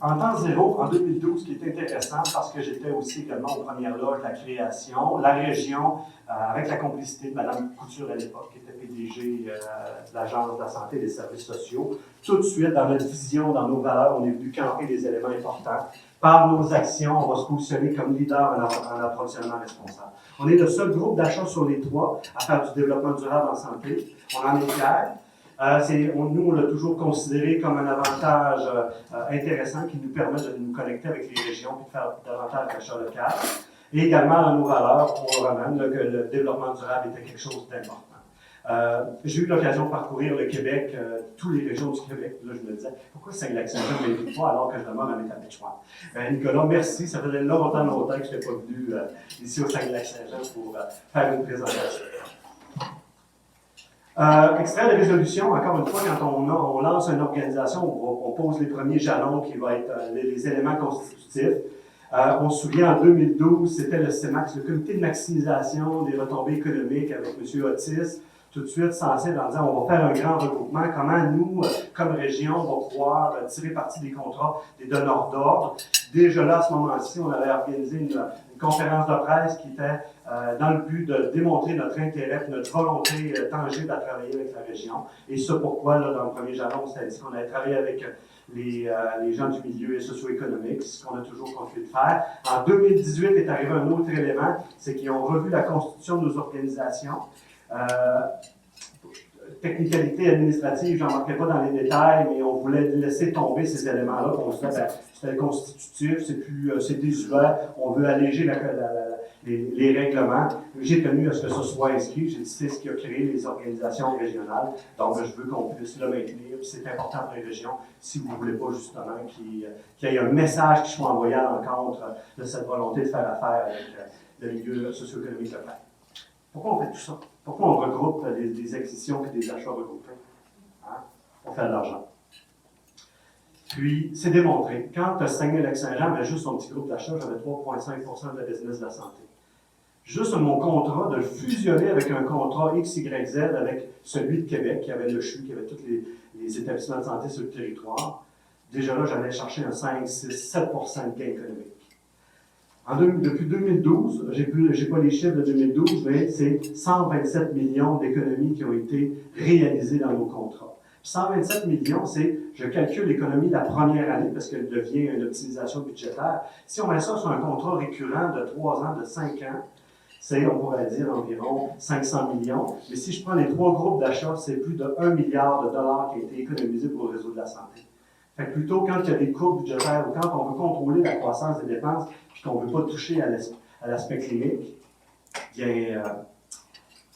En temps zéro, en 2012, ce qui est intéressant, parce que j'étais aussi également aux premières loges de la création, la région, avec la complicité de Mme Couture à l'époque, qui était PDG de l'Agence de la santé et des services sociaux, tout de suite, dans notre vision, dans nos valeurs, on est venu camper des éléments importants. Par nos actions, on va se positionner comme leader en approvisionnement responsable. On est le seul groupe d'achat sur les trois à faire du développement durable en santé. On en est fiers. Nous, on l'a toujours considéré comme un avantage intéressant qui nous permet de nous connecter avec les régions et de faire davantage d'achat local. Et également, dans nos valeurs, on ramène que le développement durable était quelque chose d'important. J'ai eu l'occasion de parcourir le Québec, toutes les régions du Québec. Là, je me disais, pourquoi Saint-Lac-Saint-Jean ne m'invite pas alors que je demeure à Métabetchouan? Nicolas, merci. Ça faisait longtemps que je n'étais pas venu ici au Saint-Lac-Saint-Jean pour faire une présentation. Extrait de résolution, encore une fois, quand on lance une organisation, on pose les premiers jalons qui vont être les éléments constitutifs. On se souvient, en 2012, c'était le CEMAX, le comité de maximisation des retombées économiques avec M. Otis, tout de suite sensible en disant on va faire un grand regroupement, comment nous, comme région, on va pouvoir tirer parti des contrats des donneurs d'ordre. Déjà là, à ce moment-ci, on avait organisé une conférence de presse qui était dans le but de démontrer notre intérêt, notre volonté tangible à travailler avec la région. Et ce pourquoi, là, dans le premier jalon, on s'est dit qu'on allait travailler avec les gens du milieu socio-économique, ce qu'on a toujours continué de faire. En 2018 est arrivé un autre élément, c'est qu'ils ont revu la constitution de nos organisations. Technicalité administrative, je n'en manquerai pas dans les détails, mais on voulait laisser tomber ces éléments-là. On se disait, c'était constitutif, c'est désuet, on veut alléger les règlements. J'ai tenu à ce que ça soit inscrit. J'ai dit, c'est ce qui a créé les organisations régionales. Donc, je veux qu'on puisse le maintenir. C'est important pour les régions, si vous ne voulez pas justement qu'il y ait un message qui soit envoyé à l'encontre de cette volonté de faire affaire avec le milieu socio-économique local. Pourquoi on fait tout ça? Pourquoi on regroupe des acquisitions et des achats regroupés? Hein? On fait de l'argent. Puis, c'est démontré. Quand Saguenay-Lac-Saint-Jean avait juste son petit groupe d'achat, j'avais 3,5 % de la business de la santé. Juste mon contrat de le fusionner avec un contrat XYZ avec celui de Québec, qui avait le CHU, qui avait tous les établissements de santé sur le territoire. Déjà là, j'allais chercher un 5, 6, 7 % de gain économique. Depuis 2012, j'ai pas les chiffres de 2012, mais c'est 127 millions d'économies qui ont été réalisées dans nos contrats. 127 millions, c'est, je calcule l'économie de la première année, parce qu'elle devient une optimisation budgétaire. Si on met ça sur un contrat récurrent de 3 ans, de 5 ans, c'est, on pourrait dire, environ 500 millions. Mais si je prends les 3 groupes d'achat, c'est plus de 1 milliard de dollars qui a été économisé pour le réseau de la santé. Fait que plutôt, quand il y a des courbes budgétaires ou quand on veut contrôler la croissance des dépenses puis qu'on ne veut pas toucher à l'aspect clinique, bien,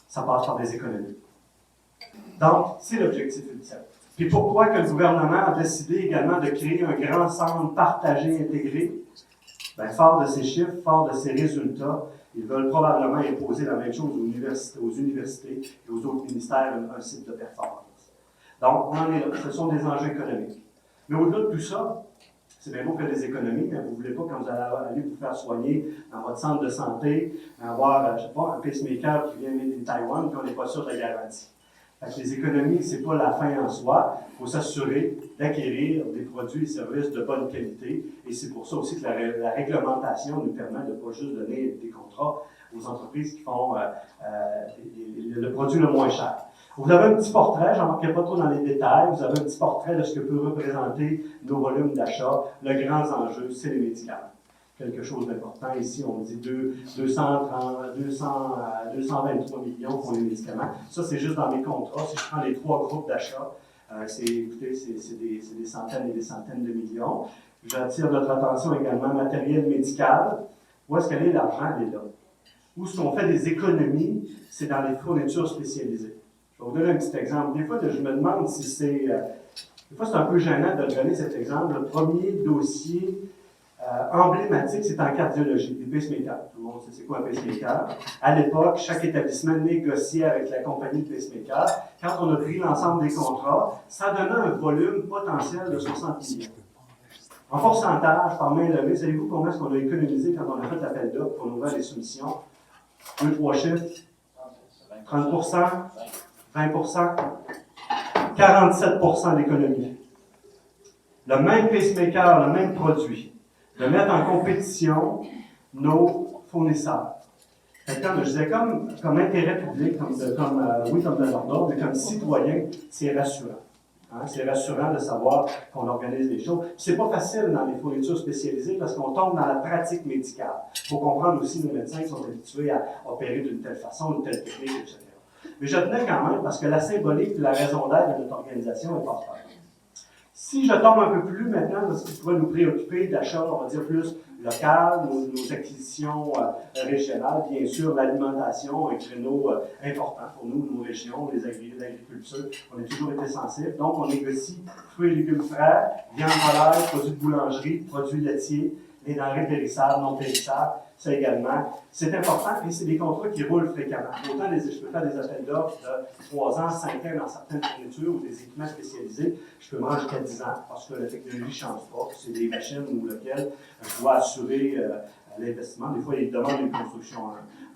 ça passe par des économies. Donc, c'est l'objectif ultime. Puis pourquoi que le gouvernement a décidé également de créer un grand centre partagé intégré? Bien, fort de ces chiffres, fort de ces résultats, ils veulent probablement imposer la même chose aux universités et aux autres ministères, un site de performance. Donc, on en est là. Ce sont des enjeux économiques. Mais au-delà de tout ça, c'est bien beau faire des économies, mais vous ne voulez pas, quand vous allez aller vous faire soigner dans votre centre de santé, avoir, je ne sais pas, un pacemaker qui vient de Taïwan, puis on n'est pas sûr de la garantie. Fait que les économies, ce n'est pas la fin en soi. Il faut s'assurer d'acquérir des produits et services de bonne qualité. Et c'est pour ça aussi que la réglementation nous permet de ne pas juste donner des contrats aux entreprises qui font le produit le moins cher. Vous avez un petit portrait, je n'en pas trop dans les détails, vous avez un petit portrait de ce que peut représenter nos volumes d'achat. Le grand enjeu, c'est les médicaments. Quelque chose d'important. Ici, on dit 223 millions pour les médicaments. Ça, c'est juste dans mes contrats. Si je prends les 3 groupes d'achat, c'est des centaines et des centaines de millions. J'attire notre attention également matériel médical. Où est-ce qu'elle est l'argent? Elle est là. Où est-ce qu'on fait des économies? C'est dans les fournitures spécialisées. Je vais vous donner un petit exemple. Des fois, je me demande si c'est... des fois, c'est un peu gênant de donner cet exemple. Le premier dossier emblématique, c'est en cardiologie, des pacemakers. Tout le monde sait c'est quoi un pacemaker. À l'époque, chaque établissement négociait avec la compagnie de pacemaker. Quand on a pris l'ensemble des contrats, ça donnait un volume potentiel de 60 millions. En pourcentage, par main levée, savez-vous combien est-ce qu'on a économisé quand on a fait l'appel d'offres pour ouvrir les soumissions? 2-3 chiffres. 30 20 47 d'économie. le même pacemaker, le même produit, de mettre en compétition nos fournisseurs. Comme je disais, comme intérêt public, comme donneur, mais comme citoyen, c'est rassurant. Hein? C'est rassurant de savoir qu'on organise les choses. C'est pas facile dans les fournitures spécialisées parce qu'on tombe dans la pratique médicale. Il faut comprendre aussi que nos médecins qui sont habitués à opérer d'une telle façon, une telle technique, etc. Mais je tenais quand même parce que la symbolique et la raison d'être de notre organisation est pas faite. Si je tombe un peu plus maintenant dans ce qui pourrait nous préoccuper d'achat, on va dire plus local, nos acquisitions régionales, bien sûr, l'alimentation, un créneau important pour nous, nos régions, l'agriculture, on a toujours été sensibles. Donc, on négocie fruits et légumes frais, viande volaille, produits de boulangerie, produits laitiers, les denrées périssables, non périssables, ça également. C'est important et c'est des contrats qui roulent fréquemment. Autant je peux faire des appels d'offres de 3 ans, 5 ans dans certaines fournitures ou des équipements spécialisés. Je peux me rendre jusqu'à 10 ans parce que la technologie ne change pas. C'est des machines ou lesquelles je dois assurer l'investissement. Des fois, il demande une construction.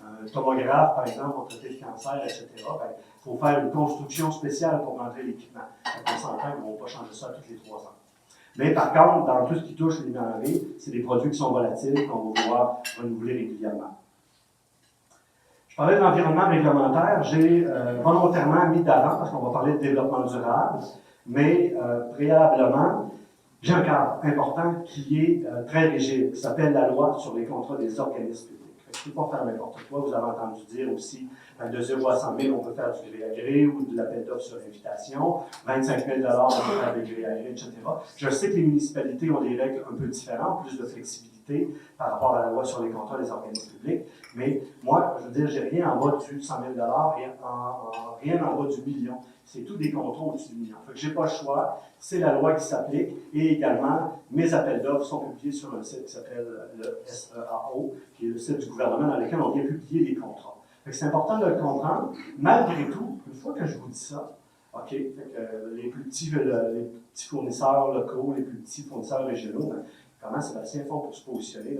Un tomographe, par exemple, pour traiter le cancer, etc. Il faut faire une construction spéciale pour rentrer l'équipement. On s'entend qu'on ne va pas changer ça tous les 3 ans. Mais par contre, dans tout ce qui touche les denrées, c'est des produits qui sont volatiles, qu'on va pouvoir renouveler régulièrement. Je parlais de l'environnement réglementaire. J'ai volontairement mis d'avant, parce qu'on va parler de développement durable, mais préalablement, j'ai un cadre important qui est très rigide, qui s'appelle la loi sur les contrats des organismes publics. Je ne peux pas faire n'importe quoi. Vous avez entendu dire aussi, de 0 à 100 000, on peut faire du gré à gré ou de l'appel d'offres sur invitation. 25 000 on peut faire des gré à gré, etc. Je sais que les municipalités ont des règles un peu différentes, plus de flexibilité par rapport à la loi sur les contrats des organismes publics. Mais moi, je veux dire, j'ai rien en bas de 100 000 et rien en bas du million. C'est tous des contrats au-dessus du million. Fait que je n'ai pas le choix. C'est la loi qui s'applique. Et également, mes appels d'offres sont publiés sur un site qui s'appelle le SEAO, qui est le site du gouvernement dans lequel on vient publier les contrats. C'est important de le comprendre. Malgré tout, une fois que je vous dis ça, OK, les plus petits fournisseurs locaux, les plus petits fournisseurs régionaux, comment Sébastien font pour se positionner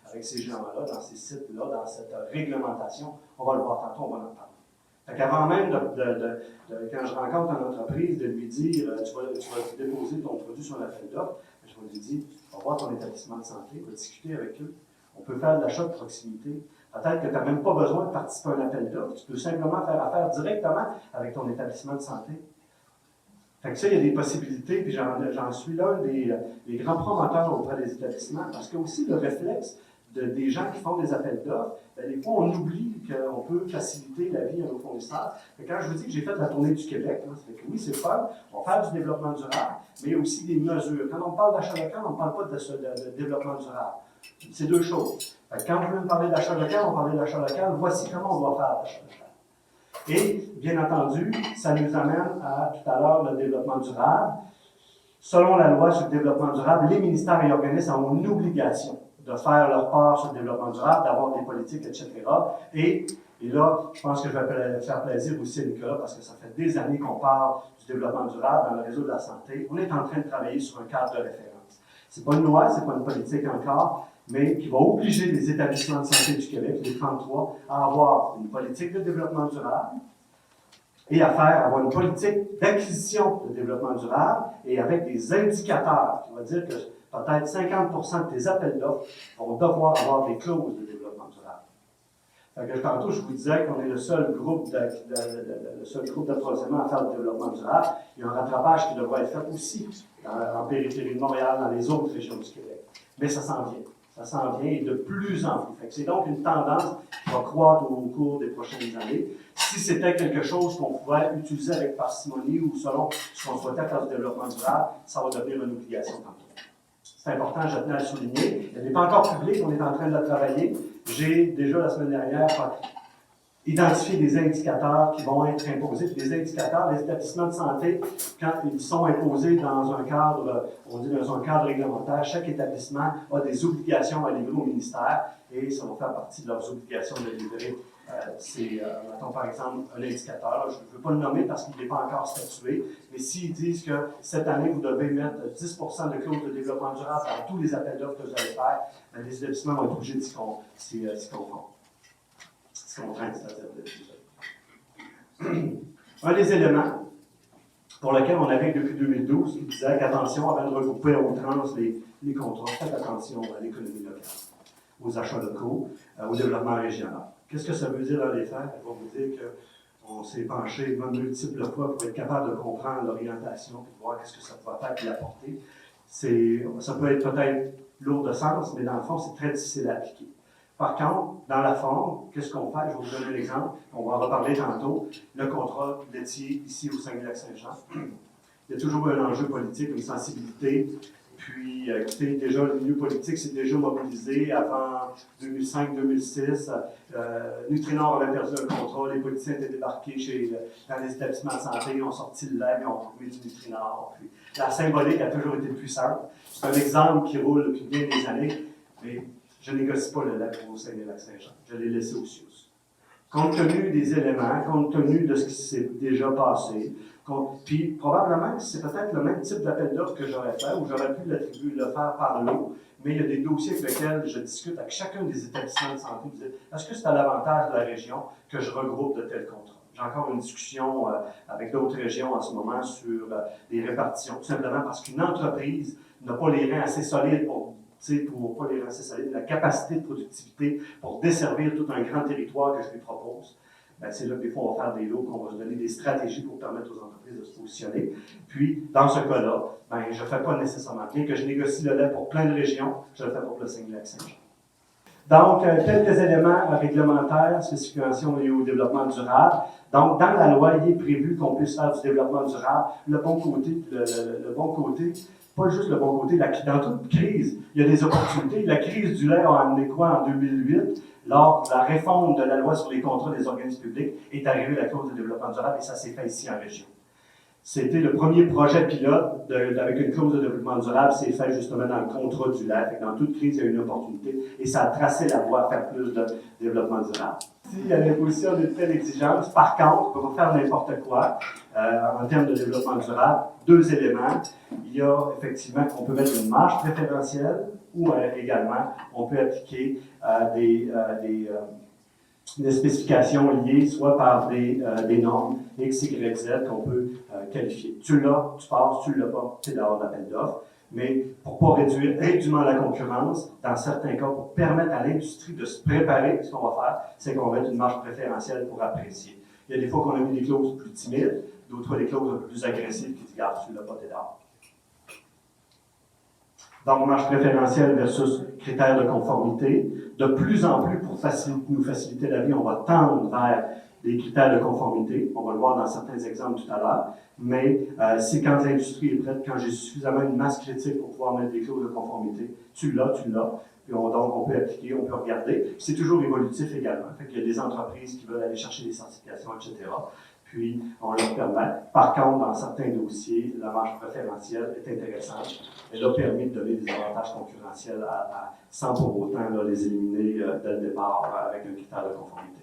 avec ces gens-là, dans ces sites-là, dans cette réglementation? On va le voir tantôt, on va en parler. Avant même, quand je rencontre une entreprise, de lui dire tu vas déposer ton produit sur l'appel d'offres, je vais lui dire on va voir ton établissement de santé, on va discuter avec eux. On peut faire de l'achat de proximité. Peut-être que tu n'as même pas besoin de participer à un appel d'offres. Tu peux simplement faire affaire directement avec ton établissement de santé. Fait que ça, il y a des possibilités, puis j'en suis l'un des grands promoteurs auprès des établissements, parce qu'il y a aussi le réflexe des gens qui font des appels d'offres. Des fois, on oublie qu'on peut faciliter la vie à nos fournisseurs. Quand je vous dis que j'ai fait la tournée du Québec, ça fait que oui, c'est fun, on va faire du développement durable, mais il y a aussi des mesures. Quand on parle d'achat local, on ne parle pas de développement durable. C'est deux choses. Quand je veux me parler d'achat local, on parlait d'achat local, voici comment on doit faire l'achat local. Et, bien entendu, ça nous amène à, tout à l'heure, le développement durable. Selon la loi sur le développement durable, les ministères et organismes ont une obligation de faire leur part sur le développement durable, d'avoir des politiques, etc. Et là, je pense que je vais faire plaisir aussi à Nicolas, parce que ça fait des années qu'on parle du développement durable dans le réseau de la santé. On est en train de travailler sur un cadre de référence. Ce n'est pas une loi, ce n'est pas une politique encore, mais qui va obliger les établissements de santé du Québec, les 33, à avoir une politique de développement durable et avoir une politique d'acquisition de développement durable et avec des indicateurs qui vont dire que peut-être 50% de tes appels d'offres vont devoir avoir des clauses de développement durable. Tantôt, je vous disais qu'on est le seul groupe d'approvisionnement à faire du développement durable. Il y a un rattrapage qui devra être fait aussi en périphérie de Montréal, dans les autres régions du Québec. Mais ça s'en vient. Ça s'en vient et de plus en plus. C'est donc une tendance qui va croître au cours des prochaines années. Si c'était quelque chose qu'on pouvait utiliser avec parcimonie ou selon ce qu'on souhaitait faire du développement durable, ça va devenir une obligation tantôt. C'est important, je tenais à le souligner. Elle n'est pas encore publique, on est en train de la travailler. J'ai déjà la semaine dernière identifié des indicateurs qui vont être imposés. Puis les indicateurs, les établissements de santé, quand ils sont imposés dans un cadre, on dit dans un cadre réglementaire, chaque établissement a des obligations à livrer au ministère et ça va faire partie de leurs obligations de livrer. Mettons par exemple un indicateur, je ne veux pas le nommer parce qu'il n'est pas encore statué, mais s'ils disent que cette année, vous devez mettre 10% de clauses de développement durable dans tous les appels d'offres que vous allez faire, les établissements vont être obligés de s'y confondre. C'est-à-dire un des éléments pour lequel on avait depuis 2012, qui disait qu'attention, avant de regrouper à outrance les contrats, faites attention à l'économie locale, aux achats locaux, au développement régional. Qu'est-ce que ça veut dire dans les faits? Je vais vous dire qu'on s'est penché même multiples fois pour être capable de comprendre l'orientation et de voir qu'est-ce que ça va faire et apporter. Ça peut être peut-être lourd de sens, mais dans le fond, c'est très difficile à appliquer. Par contre, dans la forme, qu'est-ce qu'on fait? Je vais vous donner un exemple. On va en reparler tantôt. Le contrat laitier ici au Saguenay-Lac-Saint-Jean. Il y a toujours un enjeu politique, une sensibilité. Puis, écoutez, déjà, le milieu politique s'est déjà mobilisé avant 2005-2006. Nutrinor avait perdu un contrat, les politiciens étaient débarqués dans les établissements de santé, ils ont sorti le lait, ils ont trouvé du Nutrinor. Puis, la symbolique a toujours été puissante. C'est un exemple qui roule depuis bien des années, mais je ne négocie pas le lait au Saguenay-Lac-Saint-Jean. Je l'ai laissé au CIUS. Compte tenu des éléments, compte tenu de ce qui s'est déjà passé, puis probablement c'est peut-être le même type d'appel d'offres que j'aurais fait, ou j'aurais pu le faire par l'eau, mais il y a des dossiers avec lesquels je discute avec chacun des établissements de santé. Est-ce que c'est à l'avantage de la région que je regroupe de tels contrats? J'ai encore une discussion avec d'autres régions en ce moment sur les répartitions, tout simplement parce qu'une entreprise n'a pas les reins assez solides pour pas les reins assez solides, la capacité de productivité pour desservir tout un grand territoire que je lui propose. Ben, c'est là que des fois, on va faire des lots, qu'on va se donner des stratégies pour permettre aux entreprises de se positionner. Puis, dans ce cas-là, ben, je ne fais pas nécessairement, bien que je négocie le lait pour plein de régions, je le fais pour le Saguenay-Lac-Saint-Jean. Donc, quelques éléments réglementaires, spécifications liées au développement durable. Donc, dans la loi, il est prévu qu'on puisse faire du développement durable. Le bon côté, pas juste le bon côté, dans toute crise, il y a des opportunités. La crise du lait a amené quoi en 2008? Lors de la réforme de la loi sur les contrats des organismes publics, est arrivée la clause de développement durable et ça s'est fait ici en région. C'était le premier projet pilote avec une clause de développement durable, c'est fait justement dans le contrat du lait. Dans toute crise, il y a une opportunité et ça a tracé la voie à faire plus de développement durable. S'il y a l'imposition d'une telle exigence, par contre, on peut pas faire n'importe quoi en termes de développement durable. Deux éléments. Il y a effectivement qu'on peut mettre une marge préférentielle ou également on peut appliquer des spécifications liées soit par des normes X, Y, Z qu'on peut qualifier. Tu l'as, tu passes, tu ne l'as pas, tu es dehors de l'appel d'offres. Mais pour ne pas réduire indûment la concurrence, dans certains cas, pour permettre à l'industrie de se préparer, ce qu'on va faire, c'est qu'on va mettre une marge préférentielle pour apprécier. Il y a des fois qu'on a mis des clauses plus timides, d'autres fois des clauses un peu plus agressives qui disent, regarde, tu ne l'as pas, tu es dehors. Donc, marge préférentielle versus critères de conformité. De plus en plus, pour nous faciliter la vie, on va tendre vers des critères de conformité. On va le voir dans certains exemples tout à l'heure. Mais c'est quand l'industrie est prête, quand j'ai suffisamment une masse critique pour pouvoir mettre des clauses de conformité, tu l'as. Puis donc, on peut appliquer, on peut regarder. C'est toujours évolutif également. Fait qu'il y a des entreprises qui veulent aller chercher des certifications, etc. Puis, on leur permet. Par contre, dans certains dossiers, la marge préférentielle est intéressante. Elle a permis de donner des avantages concurrentiels sans pour autant les éliminer dès le départ avec un critère de conformité.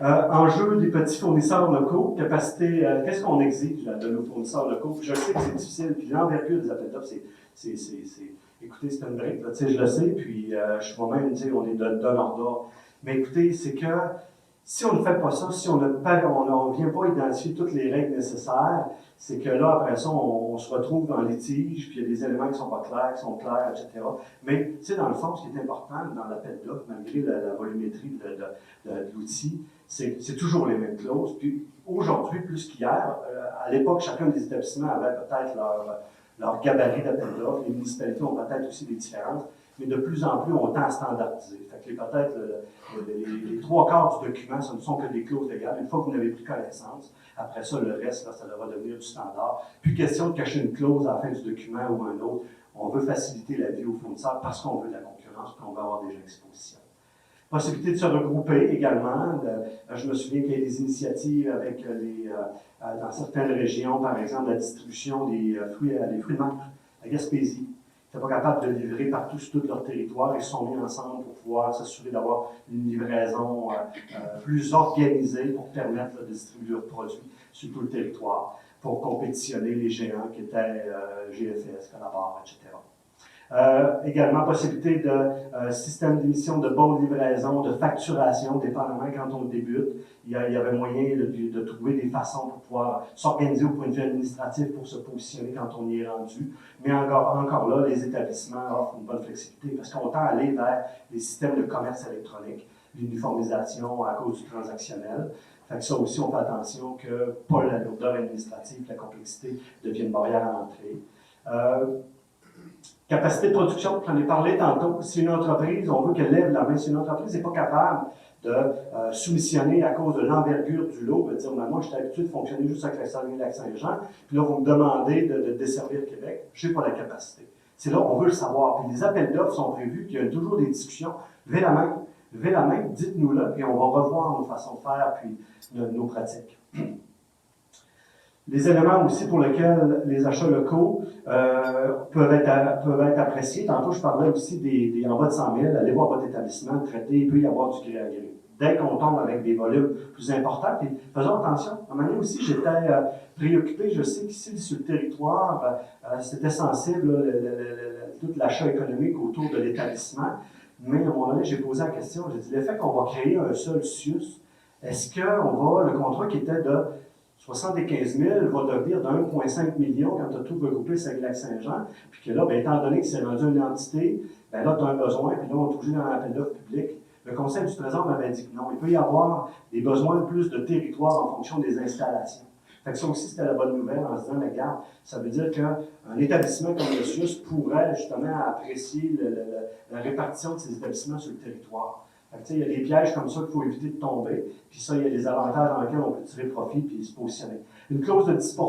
Enjeu des petits fournisseurs locaux, capacité, qu'est-ce qu'on exige de nos fournisseurs locaux? Je sais que c'est difficile, puis l'envergure des appels d'offres, écoutez, c'est une brique, là, je le sais, puis je suis moi-même, on est donneur d'ordre. Mais écoutez, c'est que si on ne fait pas ça, si on ne vient pas identifier toutes les règles nécessaires, c'est que là, après ça, on se retrouve en litige, puis il y a des éléments qui ne sont pas clairs, qui sont clairs, etc. Mais, tu sais, dans le fond, ce qui est important dans l'appel d'offres, malgré la volumétrie de l'outil, c'est toujours les mêmes clauses. Puis aujourd'hui, plus qu'hier, à l'époque, chacun des établissements avait peut-être leur gabarit d'appel d'offres. Les municipalités ont peut-être aussi des différences, mais de plus en plus, on tend à standardiser. Fait que peut-être les trois quarts du document, ce ne sont que des clauses légales. Une fois que vous n'avez plus connaissance, après ça, le reste, là, ça devra devenir du standard. Plus question de cacher une clause à la fin du document ou un autre. On veut faciliter la vie aux fournisseurs parce qu'on veut de la concurrence et qu'on veut avoir des gens exposition. Possibilité de se regrouper également. Je me souviens qu'il y a des initiatives avec dans certaines régions, par exemple, la distribution des fruits de mer à Gaspésie. Ils n'étaient pas capables de livrer partout sur tout leur territoire. Ils se sont mis ensemble pour pouvoir s'assurer d'avoir une livraison plus organisée pour permettre de distribuer leurs produits sur tout le territoire, pour compétitionner les géants qui étaient GFS, Colabor, etc. Également, possibilité de système d'émission de bons de livraison, de facturation, dépendamment quand on débute. Il y avait moyen de trouver des façons pour pouvoir s'organiser au point de vue administratif pour se positionner quand on y est rendu. Mais encore là, les établissements offrent une bonne flexibilité parce qu'on tend à aller vers les systèmes de commerce électronique, l'uniformisation à cause du transactionnel. Fait que ça aussi, on fait attention que pas la lourdeur administrative, la complexité devienne une barrière à l'entrée. Capacité de production, j'en ai parlé tantôt. Si une entreprise, on veut qu'elle lève la main, si une entreprise n'est pas capable de soumissionner à cause de l'envergure du lot, de dire, moi, j'étais habitué de fonctionner juste avec la Saguenay-Lac-Saint-Jean, puis là, vous me demandez de desservir Québec, je n'ai pas la capacité. C'est là, on veut le savoir. Puis les appels d'offres sont prévus, puis il y a toujours des discussions. Levez la main, dites-nous-le, puis on va revoir nos façons de faire, puis nos pratiques. Les éléments aussi pour lesquels les achats locaux peuvent être appréciés. Tantôt, je parlais aussi des en bas de 100 000. Allez voir votre établissement, traiter, il peut y avoir du gré à gré. Dès qu'on tombe avec des volumes plus importants, puis faisons attention. À un moment donné aussi, j'étais préoccupé. Je sais qu'ici, sur le territoire, c'était sensible, tout l'achat économique autour de l'établissement. Mais à un moment donné, j'ai posé la question, j'ai dit, l'effet qu'on va créer un seul CIUS, est-ce qu'on va, le contrat qui était de 75 000 va devenir de 1,5 million quand tu as tout regroupé Saguenay-Lac-Saint-Jean, puis que là, bien, étant donné que c'est rendu une entité, bien là, tu as un besoin, puis là, on est obligé dans l'appel d'offres public. Le Conseil du Trésor m'avait dit que non, il peut y avoir des besoins de plus de territoire en fonction des installations. Fait que ça aussi, c'était la bonne nouvelle en se disant, mais regarde, ça veut dire qu'un établissement comme le CIUS pourrait justement apprécier la répartition de ces établissements sur le territoire. Fait que, il y a des pièges comme ça qu'il faut éviter de tomber, puis ça, il y a des avantages dans lesquels on peut tirer profit puis se positionner. Une clause de 10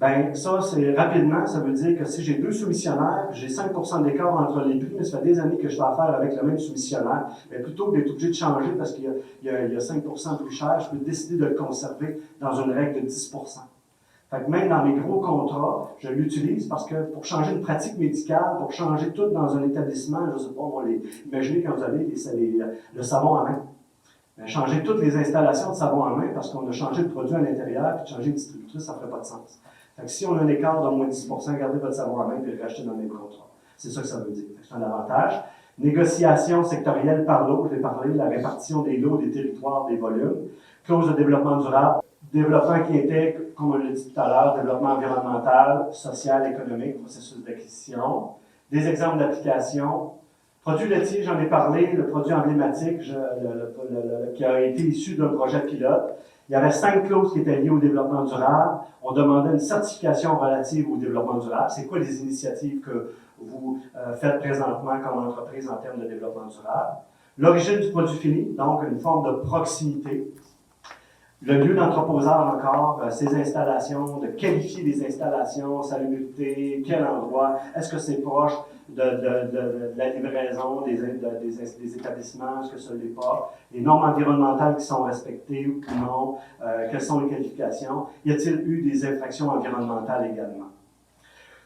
bien, ça, c'est rapidement, ça veut dire que si j'ai deux soumissionnaires, j'ai 5 d'écart entre les prix, mais ça fait des années que je fais affaire avec le même soumissionnaire, bien, plutôt que d'être obligé de changer parce qu'il y a 5 plus cher, je peux décider de le conserver dans une règle de 10 Fait que même dans mes gros contrats, je l'utilise parce que pour changer une pratique médicale, pour changer tout dans un établissement, je ne sais pas, on va imaginez quand vous avez le savon à main. Bien, changer toutes les installations de savon à main parce qu'on a changé le produit à l'intérieur puis changer de distributrice, ça ne ferait pas de sens. Fait que si on a un écart d'au moins 10 gardez votre savon à main et le rachetez dans le même contrat. C'est ça que ça veut dire. C'est un avantage. Négociation sectorielle par lot, je vais parler de la répartition des lots, des territoires, des volumes. Clause de développement durable. Développement qui intègre, comme on l'a dit tout à l'heure, développement environnemental, social, économique, processus d'acquisition. Des exemples d'application. Produit laitier, j'en ai parlé, le produit emblématique qui a été issu d'un projet pilote. Il y avait 5 clauses qui étaient liées au développement durable. On demandait une certification relative au développement durable. C'est quoi les initiatives que vous faites présentement comme entreprise en termes de développement durable? L'origine du produit fini, donc une forme de proximité. Le lieu d'entreposage encore, ces installations, de qualifier les installations, salubrité, quel endroit, est-ce que c'est proche de la livraison des établissements, est-ce que ça ne l'est pas, les normes environnementales qui sont respectées ou non, quelles sont les qualifications, y a-t-il eu des infractions environnementales également?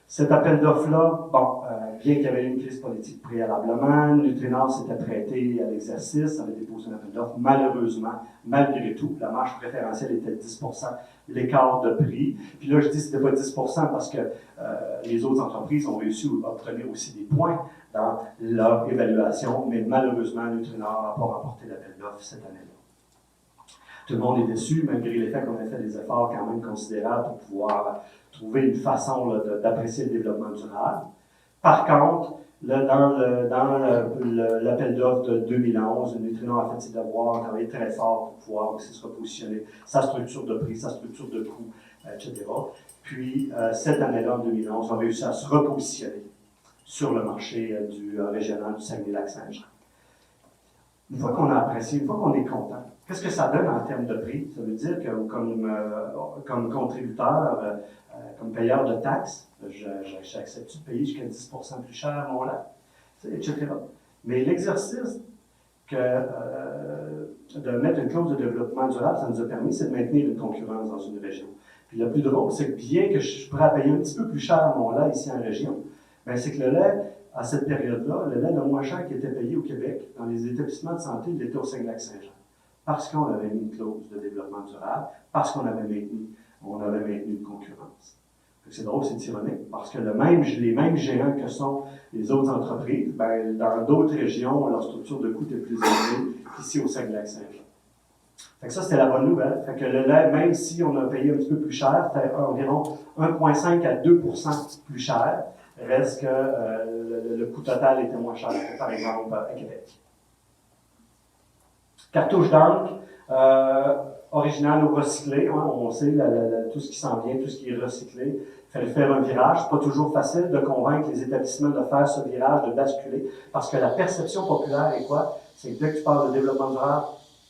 Cet appel d'offres-là, bon, bien qu'il y avait eu une crise politique préalablement, Nutrinor s'était prêté à l'exercice, avait déposé un appel d'offres. Malheureusement, malgré tout, la marge préférentielle était de 10 l'écart de prix. Puis là, je dis que ce n'était pas 10 parce que les autres entreprises ont réussi à obtenir aussi des points dans leur évaluation, mais malheureusement, Nutrinor n'a pas remporté l'appel d'offres cette année-là. Tout le monde est déçu, malgré le fait qu'on ait fait des efforts quand même considérables pour pouvoir trouver une façon d'apprécier le développement durable. Par contre, dans l'appel d'offres de 2011, Nutrinor a fait ses devoirs, a travaillé très fort pour pouvoir aussi se repositionner, sa structure de prix, sa structure de coût, etc. Puis, cette année-là, en 2011, on a réussi à se repositionner sur le marché régional du Saguenay-Lac-Saint-Jean. Une fois qu'on a apprécié, une fois qu'on est content, qu'est-ce que ça donne en termes de prix? Ça veut dire que comme contributeur, comme payeur de taxes, j'accepte de payer jusqu'à 10 plus cher mon lait, etc. Mais l'exercice de mettre une clause de développement durable, ça nous a permis, c'est de maintenir une concurrence dans une région. Puis le plus drôle, c'est que bien que je pourrais payer un petit peu plus cher mon lait ici en région, bien, c'est que le lait, à cette période-là, le lait le moins cher qui était payé au Québec, dans les établissements de santé, il était au Saguenay-Lac-Saint-Jean. Parce qu'on avait mis une clause de développement durable, parce qu'on avait maintenu une concurrence. C'est drôle, c'est ironique, parce que les mêmes géants que sont les autres entreprises, ben, dans d'autres régions, leur structure de coût est plus élevée qu'ici au Saguenay-Lac-Saint-Jean. Fait que ça, c'était la bonne nouvelle. Fait que le lait, même si on a payé un petit peu plus cher, fait environ 1,5 à 2 plus cher, reste que le coût total était moins cher que, par exemple, à Québec. Cartouche d'encre, original ou recyclé, hein, on sait tout ce qui s'en vient, tout ce qui est recyclé. Il fallait faire un virage. C'est pas toujours facile de convaincre les établissements de faire ce virage, de basculer, parce que la perception populaire est quoi? C'est que dès que tu parles de développement durable,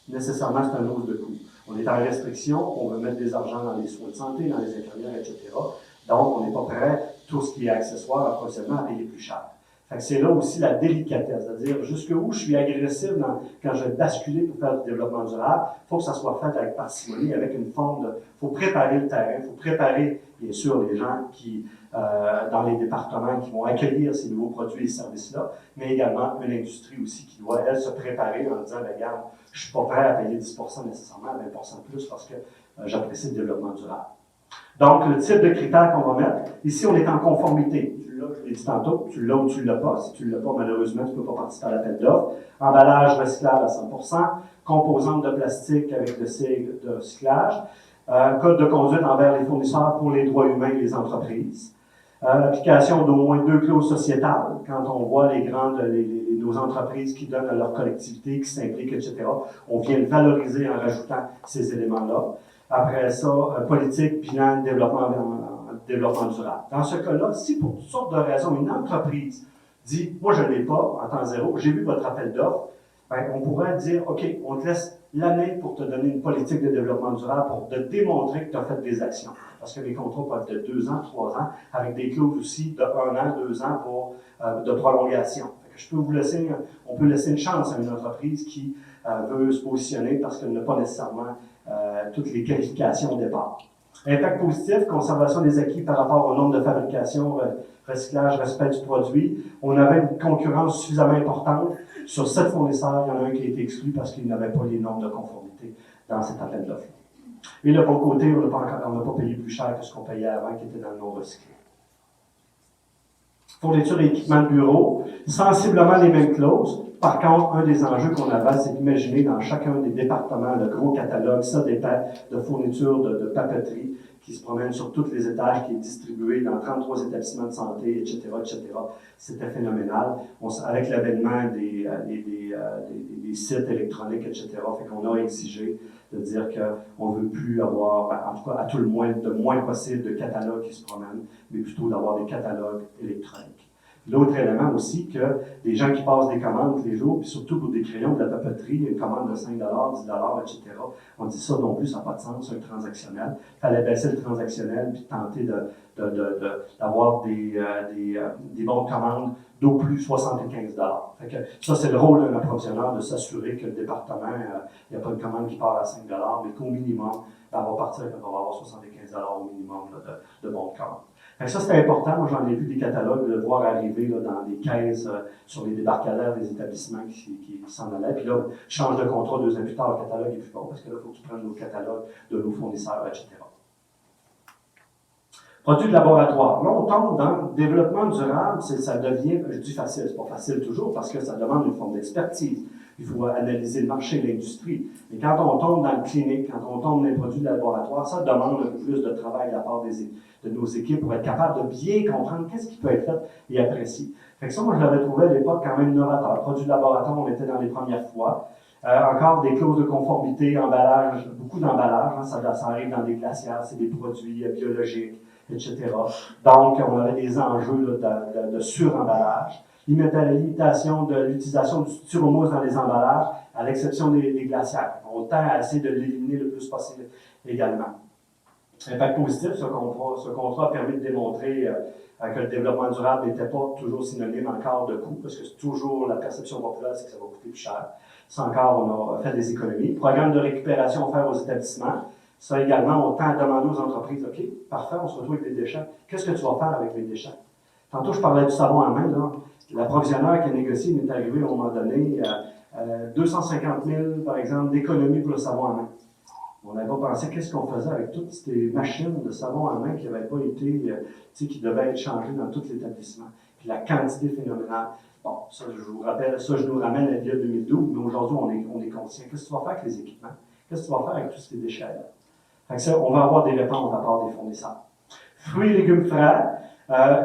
nécessairement c'est un hausse de coût. On est en restriction, on veut mettre des argents dans les soins de santé, dans les infirmières, etc. Donc, on n'est pas prêt, tout ce qui est accessoire, approvisionnement, à payer plus cher. Fait que c'est là aussi la délicatesse, c'est-à-dire jusqu'où je suis agressif quand je vais basculer pour faire du développement durable. Il faut que ça soit fait avec parcimonie, avec une forme de... Il faut préparer le terrain, il faut préparer, bien sûr, les gens qui, dans les départements qui vont accueillir ces nouveaux produits et services-là, mais également une industrie aussi qui doit, elle, se préparer en disant, regarde, je ne suis pas prêt à payer 10% nécessairement, 20% de plus parce que j'apprécie le développement durable. Donc, le type de critères qu'on va mettre, ici, on est en conformité. Tu l'as, je l'ai dit tantôt, tu l'as ou tu ne l'as pas. Si tu ne l'as pas, malheureusement, tu ne peux pas participer à l'appel d'offres. Emballage recyclable à 100%, composantes de plastique avec le cycle de recyclage, code de conduite envers les fournisseurs pour les droits humains et les entreprises, l'application d'au moins 2 clauses sociétales, quand on voit nos entreprises qui donnent à leur collectivité, qui s'impliquent, etc., on vient le valoriser en rajoutant ces éléments-là. Après ça, politique, bilan, développement durable. Dans ce cas-là, si pour toutes sortes de raisons, une entreprise dit « Moi, je ne l'ai pas en temps zéro, j'ai vu votre appel d'offres », ben, on pourrait dire « OK, on te laisse l'année pour te donner une politique de développement durable pour te démontrer que tu as fait des actions. » Parce que les contrats peuvent être de 2 ans, 3 ans, avec des clauses aussi de 1 an, 2 ans de prolongation. On peut laisser une chance à une entreprise qui veut se positionner parce qu'elle n'a pas nécessairement toutes les qualifications au départ. Impact positif, conservation des acquis par rapport au nombre de fabrication, recyclage, respect du produit. On avait une concurrence suffisamment importante. Sur 7 fournisseurs, il y en a un qui a été exclu parce qu'il n'avait pas les normes de conformité dans cet appel d'offres. Et le bon côté, on n'a pas payé plus cher que ce qu'on payait avant, qui était dans le non-recyclé. Fourniture et équipement de bureau, sensiblement les mêmes clauses. Par contre, un des enjeux qu'on avait, c'est d'imaginer dans chacun des départements le gros catalogue, ça dépend de fournitures de papeterie qui se promène sur tous les étages, qui est distribué dans 33 établissements de santé, etc., etc. C'était phénoménal. Avec l'avènement des sites électroniques, etc., fait qu'on a exigé de dire qu'on ne veut plus avoir, en tout cas à tout le moins, de moins possible de catalogues qui se promènent, mais plutôt d'avoir des catalogues électroniques. L'autre élément aussi, que les gens qui passent des commandes tous les jours, puis surtout pour des crayons, de la papeterie, une commande de 5 $, 10 $, etc., on dit ça non plus, ça n'a pas de sens, un transactionnel. Il fallait baisser le transactionnel, puis tenter d'avoir des bons de commande d'au plus 75 $. Fait que ça, c'est le rôle d'un approvisionneur de s'assurer que le département, il n'y a pas de commande qui part à 5 $, mais qu'au minimum, elle va partir quand on va avoir 75 $ au minimum de bons de commande. Ça, c'était important. Moi, j'en ai vu des catalogues, de voir arriver là, dans des caisses sur les débarcadères des établissements qui s'en allaient. Puis là, change de contrat 2 ans plus tard, le catalogue est plus bon, parce que là, il faut que tu prennes nos catalogues de nos fournisseurs, etc. Produits de laboratoire. Là, on tombe dans le développement durable, ça devient, je dis facile, c'est pas facile toujours, parce que ça demande une forme d'expertise. Il faut analyser le marché, l'industrie. Mais quand on tombe dans le clinique, quand on tombe dans les produits de laboratoire, ça demande un peu plus de travail de la part de nos équipes pour être capable de bien comprendre qu'est-ce qui peut être fait et apprécié. Fait que ça, moi, je l'avais trouvé à l'époque quand même novateur. Produits de laboratoire, on était dans les premières fois. Encore des clauses de conformité, emballage, beaucoup d'emballage, hein, ça arrive dans des glacières, c'est des produits biologiques, etc. Donc, on avait des enjeux là, de suremballage. Limitation de l'utilisation du styromousse dans les emballages, à l'exception des glacières. On tend à essayer de l'éliminer le plus possible également. Impact positif, ce contrat a permis de démontrer que le développement durable n'était pas toujours synonyme encore de coût, parce que c'est toujours la perception populaire, c'est que ça va coûter plus cher. Ça encore, on a fait des économies. Programme de récupération offert aux établissements. Ça également, on tend à demander aux entreprises, OK, parfait, on se retrouve avec des déchets. Qu'est-ce que tu vas faire avec les déchets? Tantôt, je parlais du savon à main, là. L'approvisionneur qui a négocié m'est arrivé à un moment donné 250 000, par exemple, d'économies pour le savon à main. On n'avait pas pensé qu'est-ce qu'on faisait avec toutes ces machines de savon à main qui n'avaient pas été, qui devaient être changées dans tout l'établissement. Puis la quantité phénoménale. Bon, ça, je vous rappelle, ça, je nous ramène à l'IA 2012, mais aujourd'hui, on est conscient. Qu'est-ce que tu vas faire avec les équipements? Qu'est-ce que tu vas faire avec tous ces déchets-là? Fait que ça, on va avoir des réponses à part des fournisseurs. Fruits et légumes frais,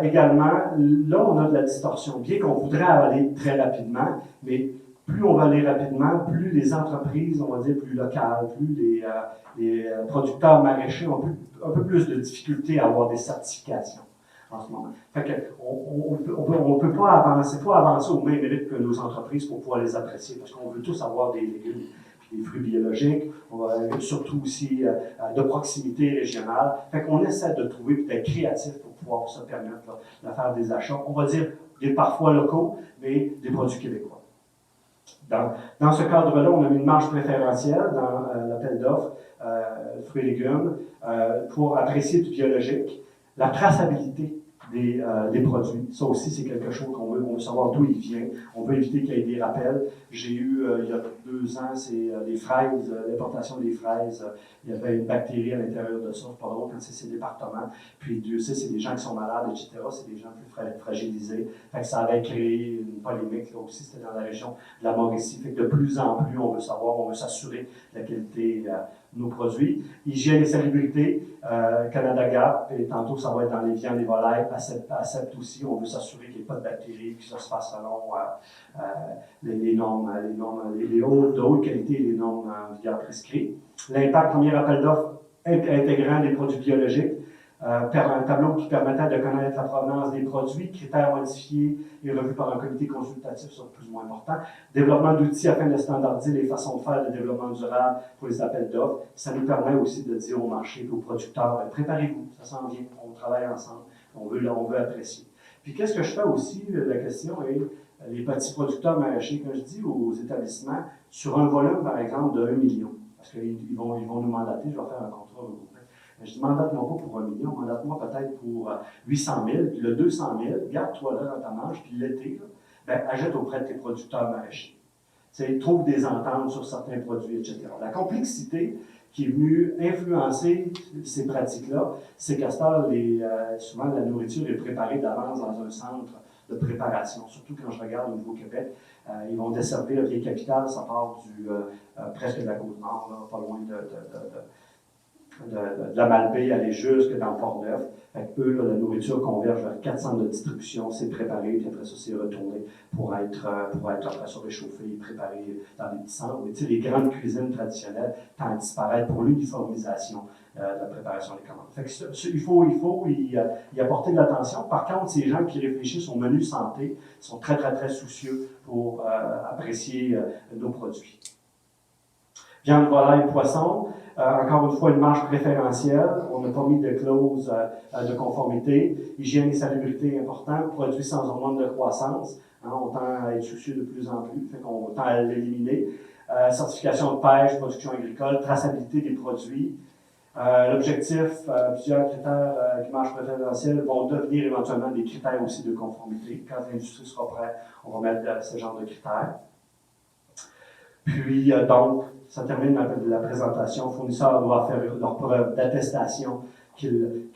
également, là, on a de la distorsion. Bien qu'on voudrait aller très rapidement, mais plus on va aller rapidement, plus les entreprises, on va dire, plus locales, plus les producteurs maraîchers ont un peu plus de difficultés à avoir des certifications en ce moment. Fait que on peut pas avancer, il faut avancer au même rythme que nos entreprises pour pouvoir les apprécier, parce qu'on veut tous avoir des légumes et des fruits biologiques, on va surtout aussi de proximité régionale. Fait qu'on essaie de trouver, d'être créatif pour pouvoir se permettre de faire des achats, on va dire, des parfois locaux, mais des produits québécois. Dans ce cadre-là, on a mis une marge préférentielle dans l'appel d'offres fruits et légumes pour apprécier du biologique. La traçabilité des produits, ça aussi, c'est quelque chose qu'on veut. On veut savoir d'où il vient. On veut éviter qu'il y ait des rappels. J'ai eu, il y a 2 ans, c'est les fraises, l'importation des fraises. Il y avait une bactérie à l'intérieur de ça. C'est pas drôle quand c'est ces départements. Puis Dieu sait, c'est des gens qui sont malades, etc. C'est des gens plus fragilisés. Fait que ça avait créé une polémique. Là aussi, c'était dans la région de la Mauricie. Fait que de plus en plus, on veut savoir, on veut s'assurer de la qualité de nos produits. Hygiène et salubrité, Canada Gap, et tantôt ça va être dans les viandes et volailles, accepte aussi, on veut s'assurer qu'il n'y ait pas de bactéries, que ça se fasse selon les normes, les de haute qualité et les normes en vigueur prescrites. L'impact, premier appel d'offres intégrant des produits biologiques, un tableau qui permettait de connaître la provenance des produits, critères modifiés et revus par un comité consultatif sur plus ou moins important, développement d'outils afin de standardiser les façons de faire de développement durable pour les appels d'offres. Ça nous permet aussi de dire au marché et aux producteurs, préparez-vous, ça s'en vient, on travaille ensemble, on veut apprécier. Puis qu'est-ce que je fais aussi, la question est, les petits producteurs maraîchers, comme je dis aux établissements, sur un volume, par exemple, de 1 million, parce qu'ils vont nous mandater, je vais faire un contrat regroupé. Je ne mandate-moi pas pour 1 million, mandate-moi peut-être pour 800 000, puis le 200 000, garde-toi là dans ta marge, puis l'été, achète auprès de tes producteurs maraîchers. Trouve des ententes sur certains produits, etc. La complexité qui est venue influencer ces pratiques-là, c'est qu'à ce temps, souvent la nourriture est préparée d'avance dans un centre de préparation. Surtout quand je regarde au Nouveau-Québec, ils vont desservir le Vieille-Capitale, ça part presque de la Côte-Nord, pas loin de la Malbaie, aller jusque dans Port-Neuf. Eux, là, la nourriture converge vers 4 centres de distribution, c'est préparé, puis après ça, c'est retourné pour être après ça réchauffé et préparé dans des petits centres. Mais tu sais, les grandes cuisines traditionnelles tendent à disparaître pour l'uniformisation de la préparation des commandes. Fait que il faut y apporter de l'attention. Par contre, ces gens qui réfléchissent au menu santé sont très, très, très soucieux pour apprécier nos produits. Viande, volaille, poisson. Encore une fois, une marge préférentielle. On n'a pas mis de clause de conformité. Hygiène et salubrité important. Produits sans hormones de croissance. On tend à être soucieux de plus en plus. Fait qu'on tend à l'éliminer. Certification de pêche, production agricole, traçabilité des produits. L'objectif, plusieurs critères qui marge préférentielle vont devenir éventuellement des critères aussi de conformité. Quand l'industrie sera prête, on va mettre ce genre de critères. Puis, donc, ça termine la présentation. Les fournisseurs doivent faire leur preuve d'attestation qu'ils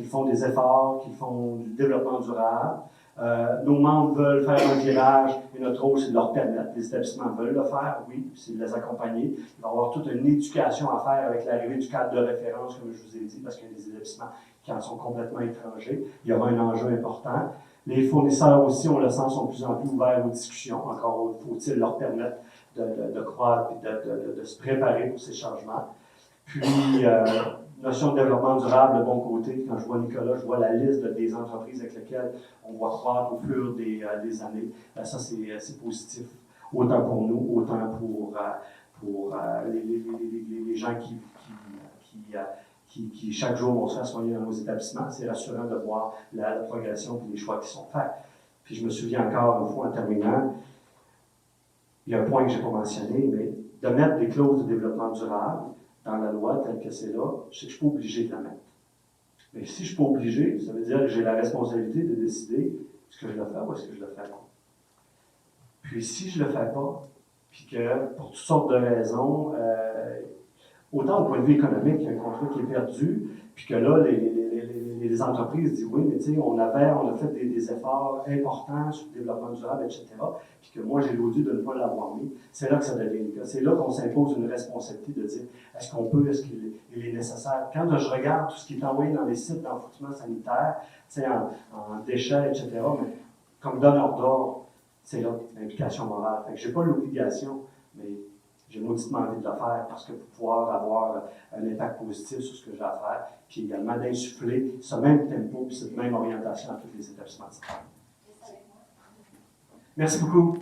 font des efforts, qu'ils font du développement durable. Nos membres veulent faire un virage et notre rôle, c'est de leur permettre. Les établissements veulent le faire, oui, c'est de les accompagner. Il va y avoir toute une éducation à faire avec l'arrivée du cadre de référence, comme je vous ai dit, parce qu'il y a des établissements qui en sont complètement étrangers. Il y aura un enjeu important. Les fournisseurs aussi, on le sent, sont de plus en plus ouverts aux discussions. Encore faut-il leur permettre de croître et de se préparer pour ces changements. Puis, notion de développement durable, le bon côté, quand je vois Nicolas, je vois la liste des entreprises avec lesquelles on va croître au fur des années. Ça, c'est positif, autant pour nous, autant pour les gens qui chaque jour vont se faire soigner dans nos établissements. C'est rassurant de voir la progression et les choix qui sont faits. Puis je me souviens encore une fois en terminant, il y a un point que je n'ai pas mentionné, mais de mettre des clauses de développement durable dans la loi telle que c'est là, je sais que je ne suis pas obligé de la mettre. Mais si je ne suis pas obligé, ça veut dire que j'ai la responsabilité de décider est-ce que je le fais ou est-ce que je le fais pas. Puis si je ne le fais pas, puis que pour toutes sortes de raisons, autant au point de vue économique, il y a un contrat qui est perdu, puis que là, les entreprises disent oui, mais tu sais, on a fait des efforts importants sur le développement durable, etc., puis que moi, j'ai l'odieux de ne pas l'avoir mis. C'est là que ça devient le cas. C'est là qu'on s'impose une responsabilité de dire est-ce qu'on peut, est-ce qu'il est nécessaire. Quand je regarde tout ce qui est envoyé dans les sites d'enfouissement sanitaire, tu sais, en déchets, etc., mais comme donneur d'ordre, c'est là l'implication morale. Fait que je n'ai pas l'obligation, mais j'ai mauditement envie de le faire parce que pour pouvoir avoir un impact positif sur ce que j'ai à faire, puis également d'insuffler ce même tempo et cette même orientation à tous les établissements de santé. Merci beaucoup.